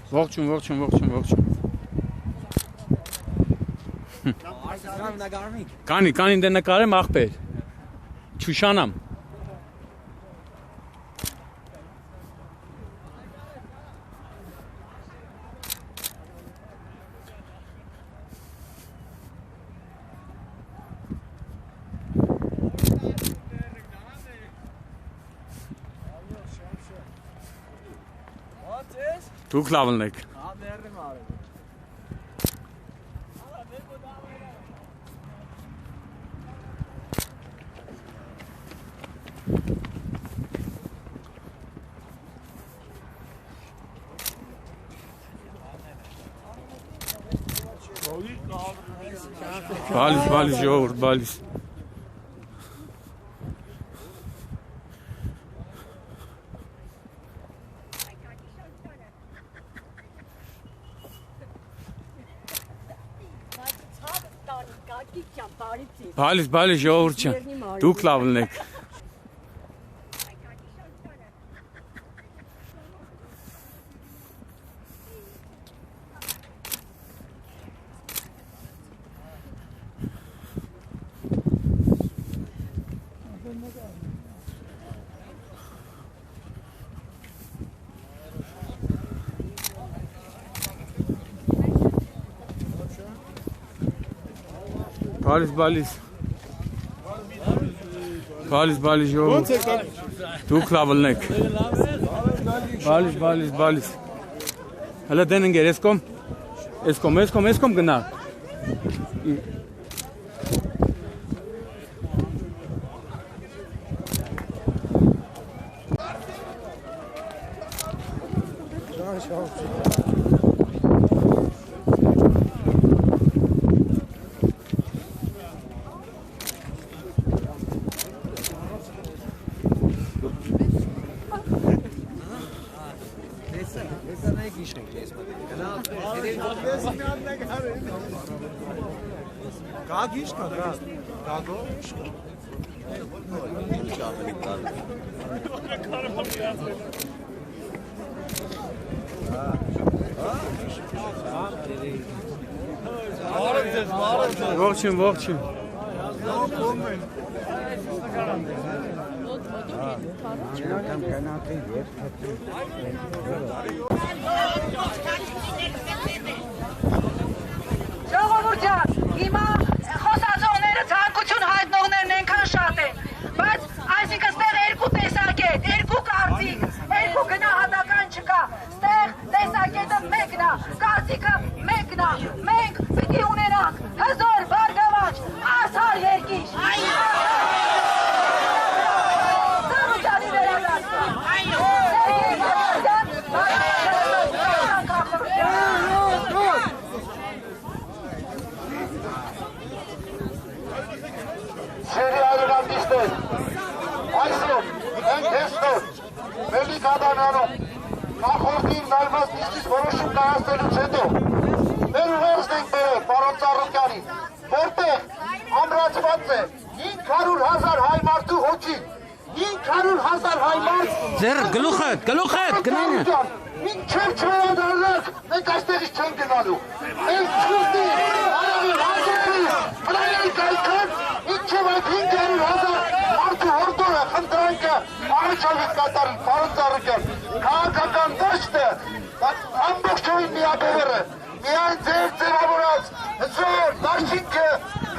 Ողջույն։ Կանին դե նկարեմ աղբեր։ Չուշանամ։ Դուք լավն եք։ Բալիս ժողովուրդ, բալիս։ Բալիս ժողովուրդ չան, դուք լավն եք։ Բալիս ժողովուրդ, դուք լավն եք։ Բալիս։ Հələ դեն ընկեր, էսկոմ գնա։ Ողջույն։ Ժողովուրդ ջան, հիմա խոսածողները ցանկություն հայտնողներն այնքան շատ են, բայց այսինքն ստեղ երկու տեսակ է, երկու կարծիք, երկու գնահատական չկա, ստեղ տեսակետը մեկն է, կարծիքը մեկն է, մենք պիտի ունենանք հզոր, բարգավաճ, արդար երկիր։ Ծառուտանի վերադարձը։ Այսօր մենք հեստոր մելիք ադանանում նախորդին նալմաս նիստից որոշում կայացնելուց հետո մեր ուղերձն ենք բերել պարոն Ծառուկյանին, որտեղ ամրացված է 500,000 հայ մարդու հոգին, 500,000 հայ մարդ Ձեր գլուխդ գնանա։ Մինչև չվերադառնանք, մենք այստեղից չենք գնալու։ Մենք չուզի, արավի, հազարի, պլանենք այդքան, մինչև այդ 500,000 մարդու հորդորը, խնդրանքը, առաջավիտ կատարին, պարոն Ծառուկյան, քաղաքական դաշտը, ամբողջովին միաբևեռ է, միայն ձեր ձևավորած հզոր դաշինքը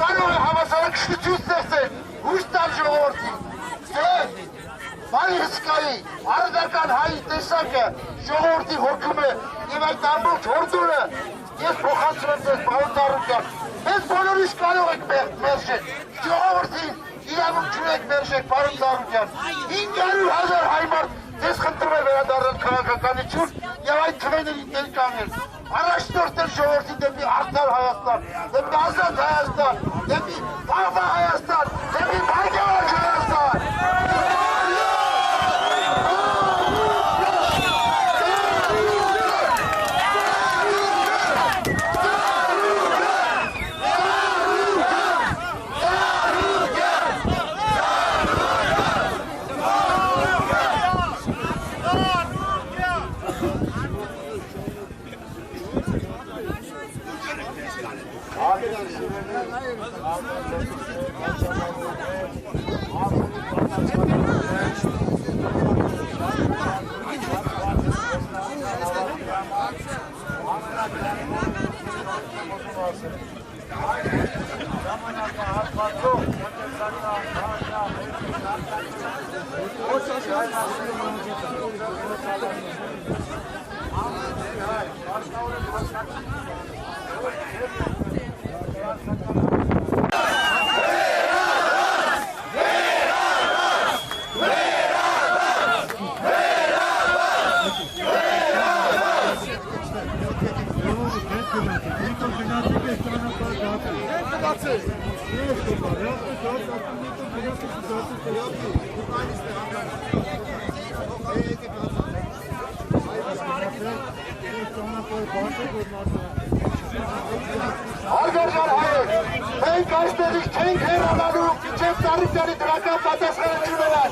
կարող է հավասարակշռություն ստեղծել, հույս տալ ժողովրդին։ Բայ հսկայի, արդական հայի տեսակը ժողովրդի հոգում է և այդ ամբողջ հորդորը ես փոխանցրեմ ձեզ պարոն Ծառուկյան։ Ես բոլորիս կարող եք մերժել, ժողովրդին իրավունք չունեք մերժել պարոն Ծառուկյան։ 500,000 հայ մարդ ձեզ խնդրում է վերադառնալ քաղաքականություն և այդ թվերին տեր կանգնել։ Առաջնորդել ժողովրդի դեպի արդար Հայաստան, դեպի ազատ Հայաստան, դեպի վաղվա Հայաստան, դեպի բարգավաճ Հայաստան։ Արգարժան հայեր, մենք այստեղից չենք հեռանալու, մինչև Ծառիկյանի դրական պատասխանատվությունը։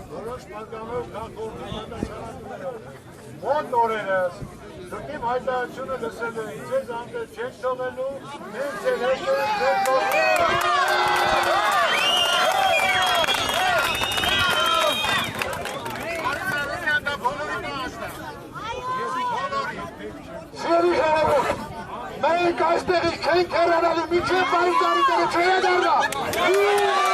Որոշ պատկանով մոտ օրերս դուքիմ հայտարարությունը լսելու ենք, ձեզ անտեր չենք թողելու, մենք ձեր հետ Սիրելի ժողովուրդ, մենք այստեղից չենք հեռանալու, մինչև Ծառիկյանը չվերադառնա։